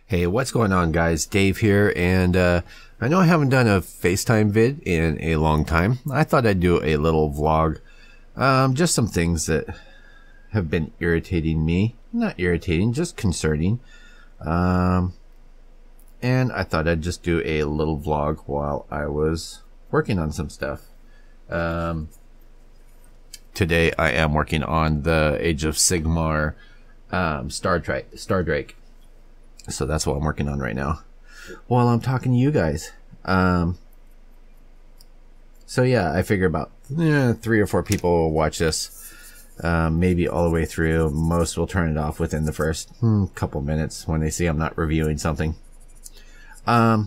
Hey, what's going on, guys? Dave here, and I know I haven't done a FaceTime vid in a long time. I thought I'd do a little vlog, just some things that have been irritating me. Not irritating, just concerning. And I thought I'd just do a little vlog while I was working on some stuff. Today I am working on the Age of Sigmar Star Drake. So that's what I'm working on right now while I'm talking to you guys. So yeah, I figure about 3 or 4 people will watch this, maybe all the way through. Most will turn it off within the first couple minutes when they see I'm not reviewing something. Yeah,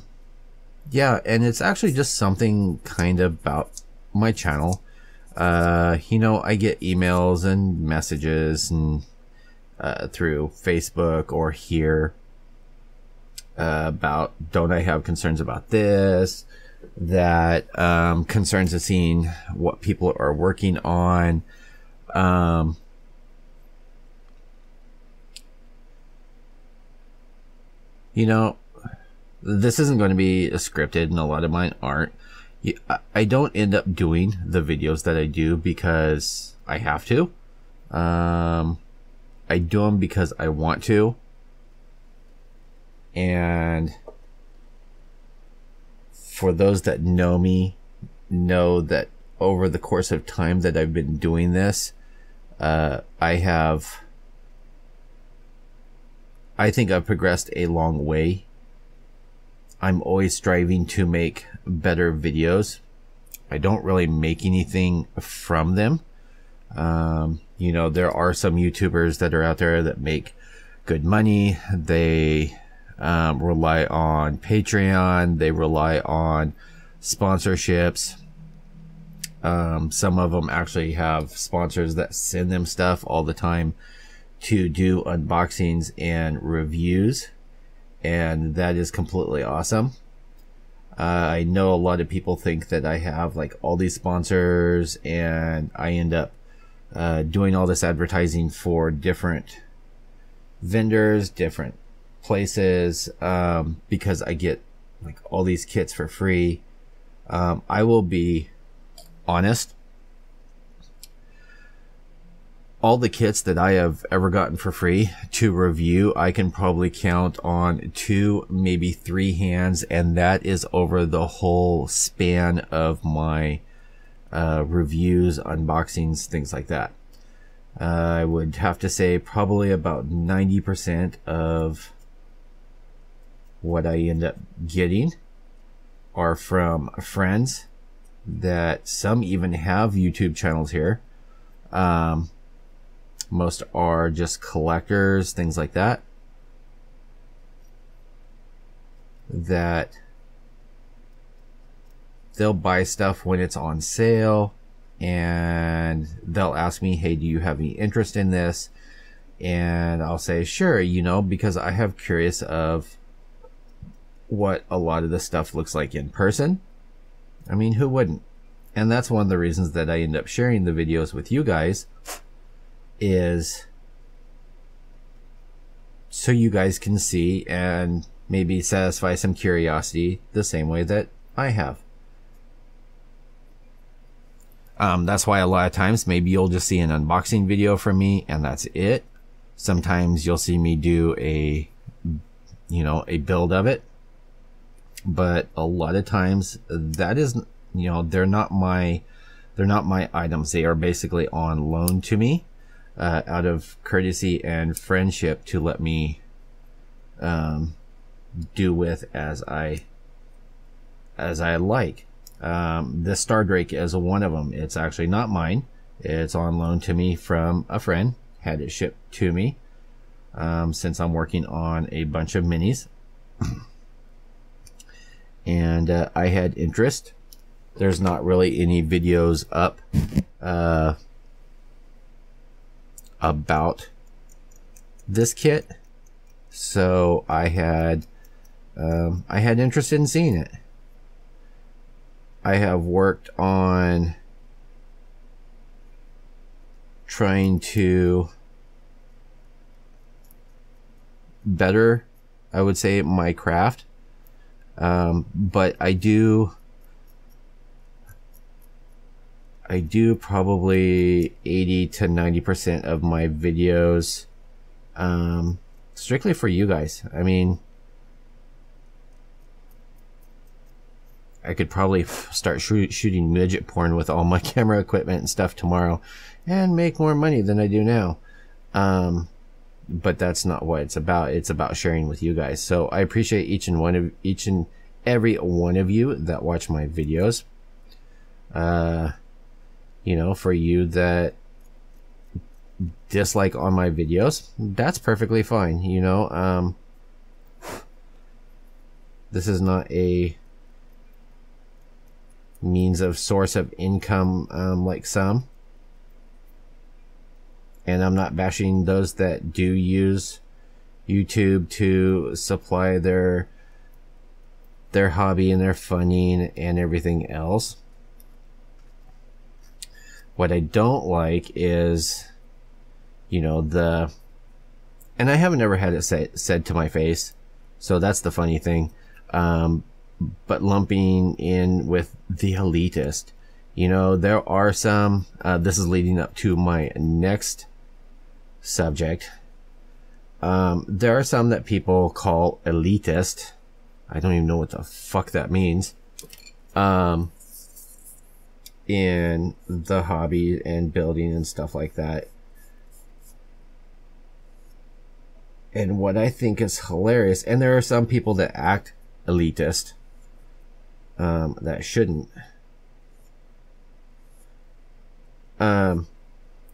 and it's actually just something kind of about my channel. You know, I get emails and messages and through Facebook or here about, don't I have concerns about this, that concerns of seeing what people are working on. You know, this isn't going to be scripted, and a lot of mine aren't. I don't end up doing the videos that I do because I have to. I do them because I want to. And for those that know me, know that over the course of time that I've been doing this, I think I've progressed a long way. I'm always striving to make better videos. I don't really make anything from them. You know, there are some YouTubers that are out there that make good money. They rely on Patreon. They rely on sponsorships. Some of them actually have sponsors that send them stuff all the time to do unboxings and reviews, and that is completely awesome. I know a lot of people think that I have like all these sponsors, and I end up doing all this advertising for different vendors, different places, because I get like all these kits for free. I will be honest, all the kits that I have ever gotten for free to review, I can probably count on 2, maybe 3 hands, and that is over the whole span of my reviews, unboxings, things like that. I would have to say probably about 90% of what I end up getting are from friends that some even have YouTube channels here. Most are just collectors, things like that, that they'll buy stuff when it's on sale, and they'll ask me, hey, do you have any interest in this? And I'll say, sure, you know, because I have curious of what a lot of the stuff looks like in person. I mean, who wouldn't? And that's one of the reasons that I end up sharing the videos with you guys, is so you guys can see and maybe satisfy some curiosity the same way that I have. That's why a lot of times maybe you'll just see an unboxing video from me and that's it. Sometimes you'll see me do a, you know, a build of it. But a lot of times that is, you know, they're not my items. They are basically on loan to me, out of courtesy and friendship, to let me do with as I like. This Star Drake is one of them. It's actually not mine. It's on loan to me from a friend. Had it shipped to me, since I'm working on a bunch of minis. And I had interest. There's not really any videos up about this kit, so I had interest in seeing it. I have worked on trying to better I would say, my craft. But I do probably 80 to 90% of my videos strictly for you guys. I mean, I could probably start shooting midget porn with all my camera equipment and stuff tomorrow and make more money than I do now. But that's not what it's about. It's about sharing with you guys. So I appreciate each and every one of you that watch my videos. You know, for you that dislike on my videos, that's perfectly fine. You know, this is not a means of source of income like some, and I'm not bashing those that do use YouTube to supply their hobby and their funding and everything else. What I don't like is, you know, and I haven't ever had it said to my face, so that's the funny thing, but lumping in with the elitist. You know, there are some, this is leading up to my next subject. There are some that people call elitist. I don't even know what the fuck that means. In the hobby and building and stuff like that. And what I think is hilarious, and there are some people that act elitist, that shouldn't. One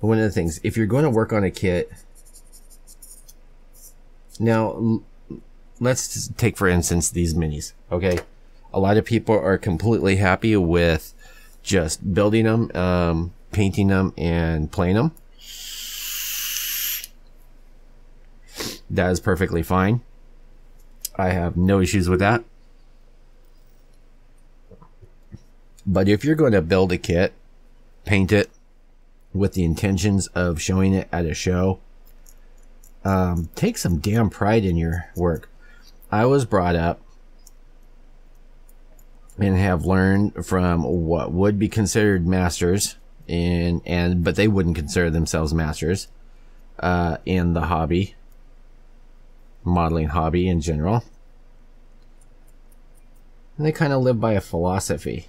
of the things, if you're going to work on a kit, now let's take for instance these minis. Okay, a lot of people are completely happy with just building them, painting them, and playing them. That is perfectly fine. I have no issues with that. But if you're going to build a kit, paint it with the intentions of showing it at a show, take some damn pride in your work. I was brought up and have learned from what would be considered masters but they wouldn't consider themselves masters in the hobby, modeling hobby in general. And they kind of live by a philosophy.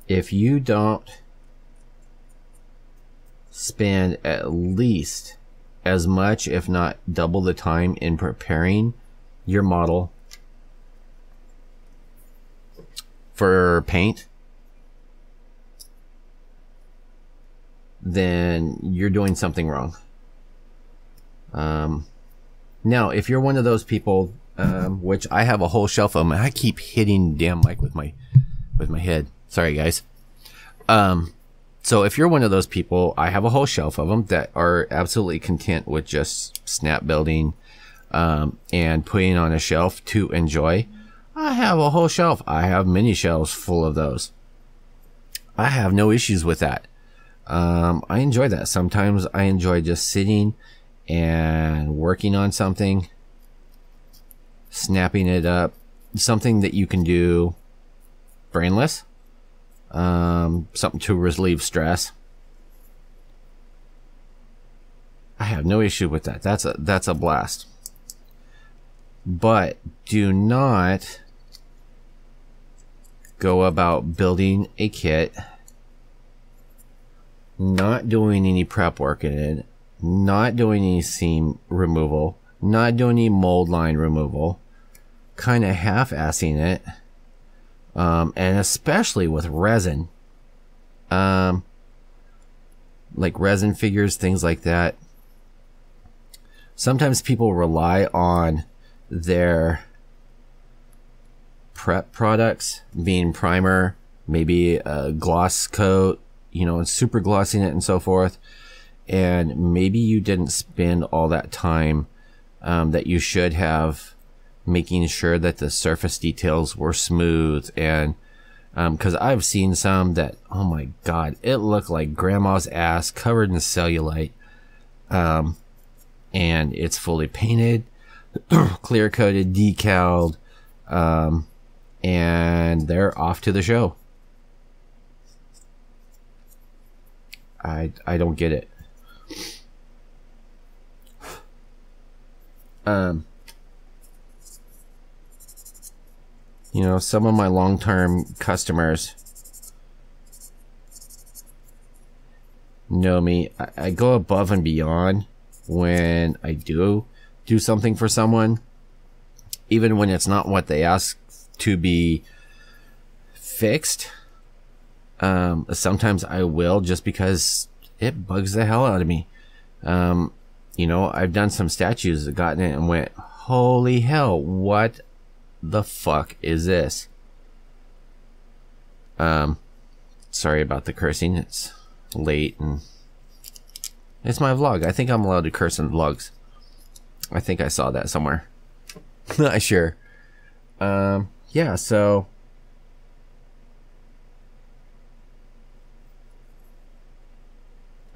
If you don't spend at least as much, if not double the time in preparing your model for paint, then you're doing something wrong. Now, if you're one of those people, which I have a whole shelf of them, I keep hitting the damn mic with my head. Sorry, guys. So if you're one of those people, I have a whole shelf of them that are absolutely content with just snap building, and putting on a shelf to enjoy. I have a whole shelf. I have many shelves full of those. I have no issues with that. I enjoy that. Sometimes I enjoy just sitting and working on something, snapping it up, something that you can do brainless, something to relieve stress. I have no issue with that. That's a blast. But do not go about building a kit, not doing any prep work in it, not doing any seam removal, not doing any mold line removal, kind of half-assing it, and especially with resin, like resin figures, things like that. Sometimes people rely on their prep products being primer, maybe a gloss coat, you know, and super glossing it and so forth, and maybe you didn't spend all that time that you should have making sure that the surface details were smooth. And because I've seen some that, oh my god, it looked like grandma's ass covered in cellulite, and it's fully painted, clear coated, decaled, and they're off to the show. I don't get it. You know, some of my long-term customers know me. I go above and beyond when I do something for someone, even when it's not what they ask to be fixed. Sometimes I will, just because it bugs the hell out of me. You know, I've done some statues that gotten it and went, holy hell, what the fuck is this? Sorry about the cursing. It's late and it's my vlog. I think I'm allowed to curse in vlogs. I think I saw that somewhere. Not sure. Yeah, so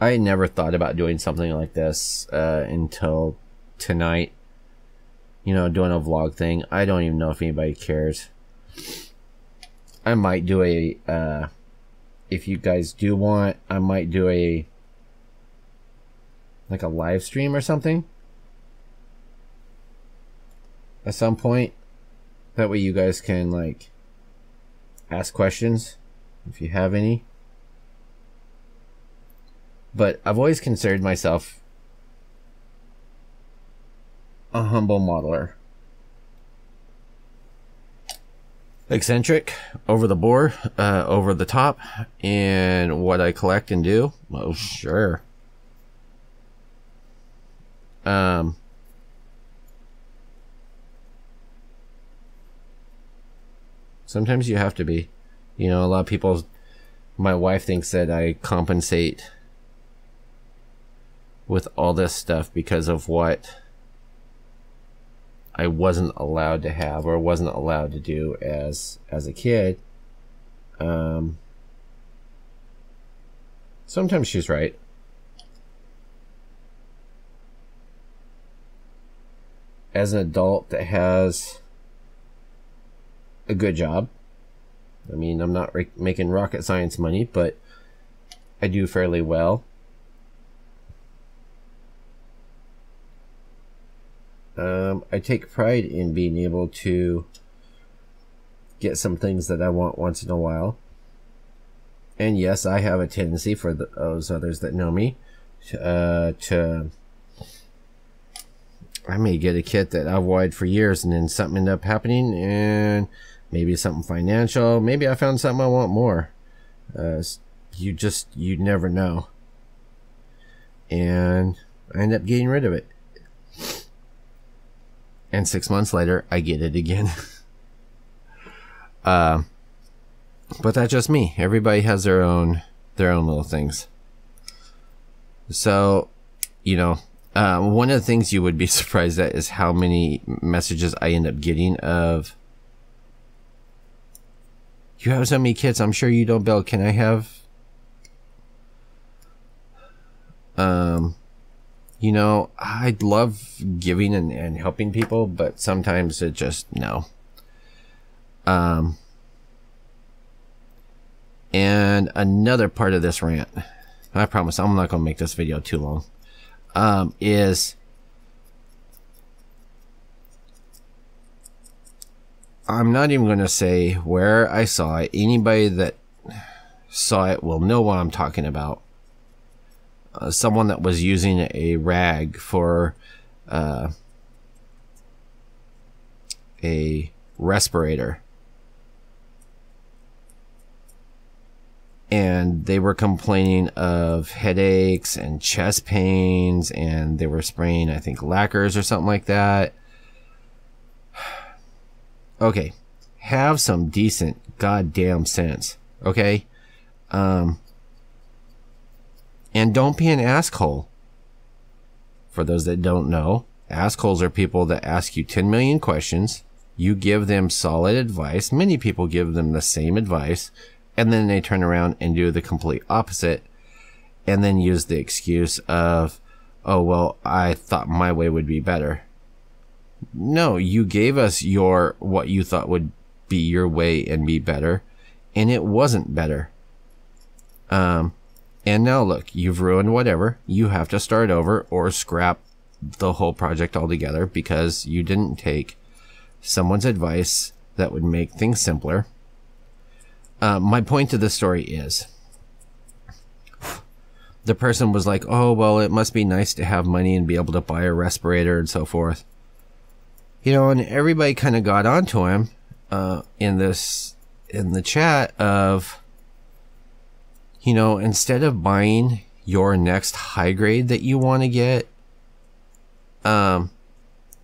I never thought about doing something like this until tonight. You know, doing a vlog thing. I don't even know if anybody cares. I might do a, if you guys do want, I might do a, like a live stream or something at some point. That way you guys can, like, ask questions if you have any. But I've always considered myself a humble modeler. Eccentric, over the board, over the top, in what I collect and do. Well, sure. Sometimes you have to be. You know, a lot of people, my wife thinks that I compensate with all this stuff because of what I wasn't allowed to have or wasn't allowed to do as a kid. Sometimes she's right. As an adult that has a good job, I mean, I'm not making rocket science money, but I do fairly well. I take pride in being able to get some things that I want once in a while. And yes, I have a tendency, for those others that know me, to I may get a kit that I've wanted for years, and then something ended up happening, and maybe something financial, maybe I found something I want more. You never know. And I end up getting rid of it. And 6 months later, I get it again. But that's just me. Everybody has their own little things. So, you know, one of the things you would be surprised at is how many messages I end up getting of, you have so many kits, I'm sure you don't build. Can I have? You know, I love giving and helping people, but sometimes it just, no. And another part of this rant, I promise I'm not going to make this video too long, is I'm not even going to say where I saw it. Anybody that saw it will know what I'm talking about. Someone that was using a rag for a respirator, and they were complaining of headaches and chest pains, and they were spraying, I think, lacquers or something like that. Okay, have some decent goddamn sense, okay? And don't be an asshole. For those that don't know, assholes are people that ask you 10 million questions. You give them solid advice. Many people give them the same advice, and then they turn around and do the complete opposite, and then use the excuse of, oh, well, I thought my way would be better. No, you gave us what you thought would be your way and be better, and it wasn't better. And now look, you've ruined whatever. You have to start over or scrap the whole project altogether because you didn't take someone's advice that would make things simpler. My point to this story is, the person was like, oh, well, it must be nice to have money and be able to buy a respirator and so forth. You know, and everybody kind of got onto him in the chat of, you know, instead of buying your next high grade that you want to get,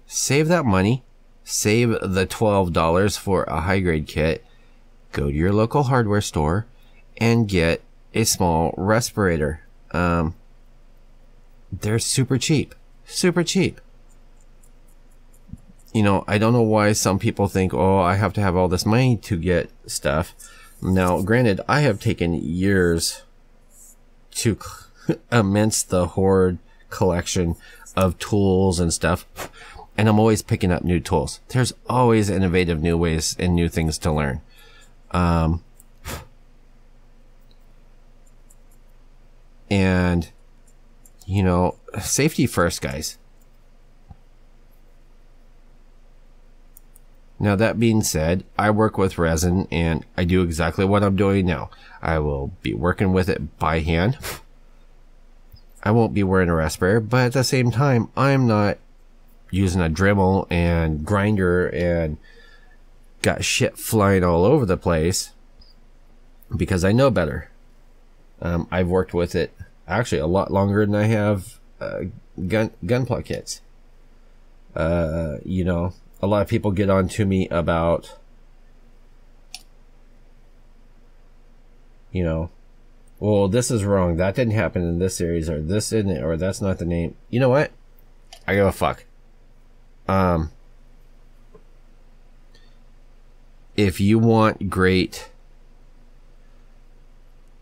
save that money, save the $12 for a high grade kit, go to your local hardware store and get a small respirator. They're super cheap, super cheap. You know, I don't know why some people think, oh, I have to have all this money to get stuff. Now, granted, I have taken years to immense the Horde collection of tools and stuff, and I'm always picking up new tools. There's always innovative new ways and new things to learn. And, you know, safety first, guys. Now, that being said, I work with resin and I do exactly what I'm doing now. I will be working with it by hand. I won't be wearing a respirator, but at the same time, I'm not using a Dremel and grinder and got shit flying all over the place because I know better. I've worked with it actually a lot longer than I have gunpla kits. You know, a lot of people get on to me about, you know, well, this is wrong. That didn't happen in this series, or this didn't, or that's not the name. You know what? I give a fuck. If you want great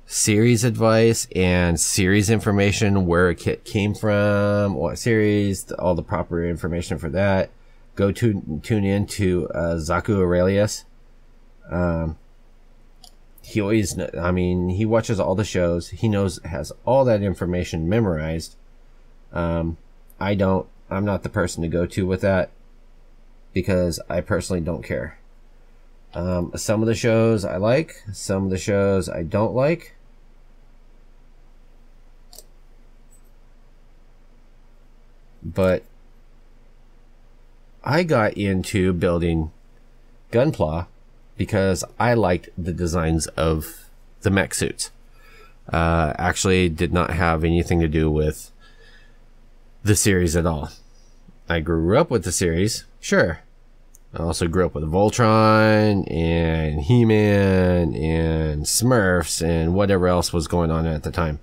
series advice and series information, where a kit came from, what series, all the proper information for that, go tune in to Zaku Aurelius. He always, I mean, he watches all the shows. He has all that information memorized. I'm not the person to go to with that because I personally don't care. Some of the shows I like, some of the shows I don't like. But I got into building Gunpla because I liked the designs of the mech suits. Actually did not have anything to do with the series at all. I grew up with the series, sure. I also grew up with Voltron and He-Man and Smurfs and whatever else was going on at the time.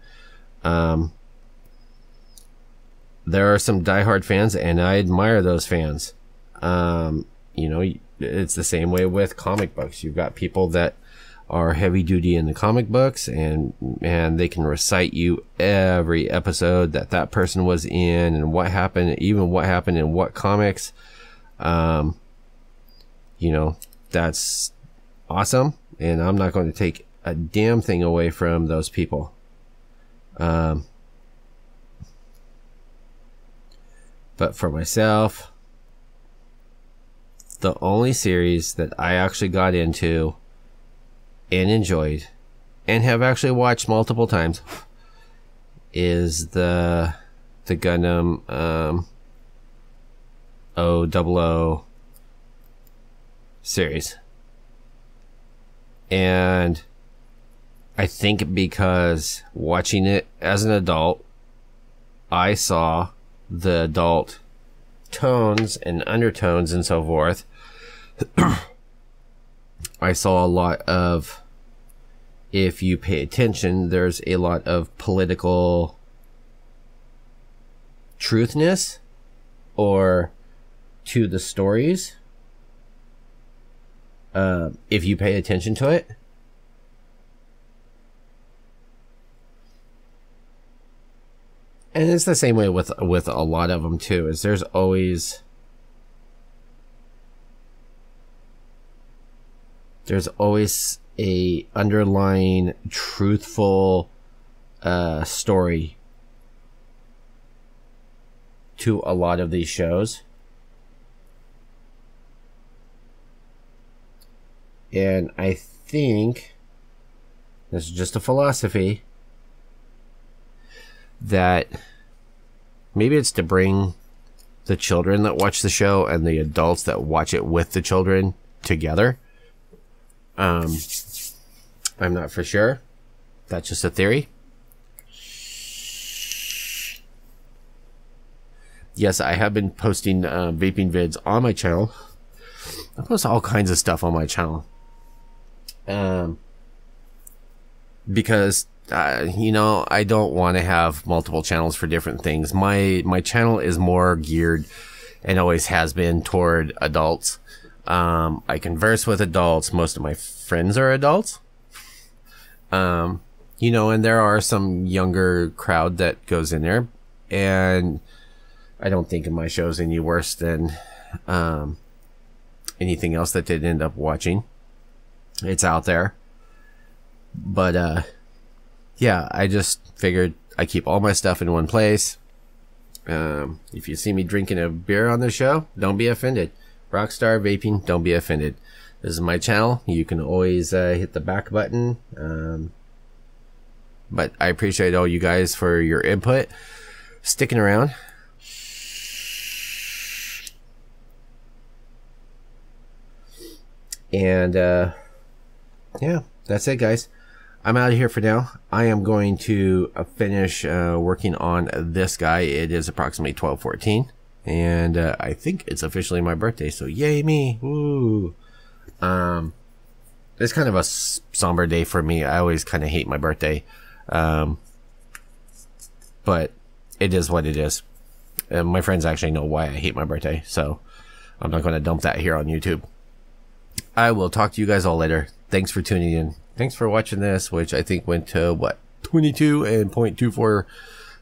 There are some diehard fans, and I admire those fans. You know, it's the same way with comic books. You've got people that are heavy duty in the comic books, and they can recite you every episode that person was in and what happened, even what happened in what comics. You know, that's awesome, and I'm not going to take a damn thing away from those people. But for myself, the only series that I actually got into and enjoyed and have actually watched multiple times is the Gundam 000 series. And I think because watching it as an adult, I saw the adult tones and undertones and so forth. I saw a lot of, if you pay attention, there's a lot of political truthness or to the stories. If you pay attention to it. And it's the same way with a lot of them too, is there's always there's always a underlying truthful story to a lot of these shows. And I think this is just a philosophy that maybe it's to bring the children that watch the show and the adults that watch it with the children together. I'm not for sure. That's just a theory. Yes, I have been posting vaping vids on my channel. I post all kinds of stuff on my channel. Because you know, I don't want to have multiple channels for different things. My channel is more geared, and always has been, toward adults. I converse with adults. Most of my friends are adults. You know, and there are some younger crowd that goes in there, and I don't think of my shows any worse than anything else that they'd end up watching. It's out there. But yeah, I just figured I keep all my stuff in one place. If you see me drinking a beer on the show, don't be offended. Rockstar Vaping, don't be offended. This is my channel. You can always hit the back button. But I appreciate all you guys for your input, sticking around. And yeah, that's it, guys. I'm out of here for now. I am going to finish working on this guy. It is approximately 12:14, and I think it's officially my birthday, so yay me. Woo. It's kind of a somber day for me. I always kind of hate my birthday, but it is what it is. And my friends actually know why I hate my birthday, so I'm not going to dump that here on YouTube. I will talk to you guys all later. Thanks for tuning in. Thanks for watching this, which I think went to, what, 22.24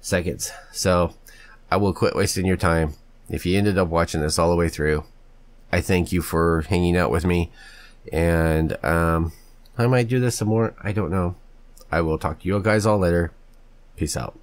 seconds. So I will quit wasting your time. If you ended up watching this all the way through, I thank you for hanging out with me. And I might do this some more. I don't know. I will talk to you guys all later. Peace out.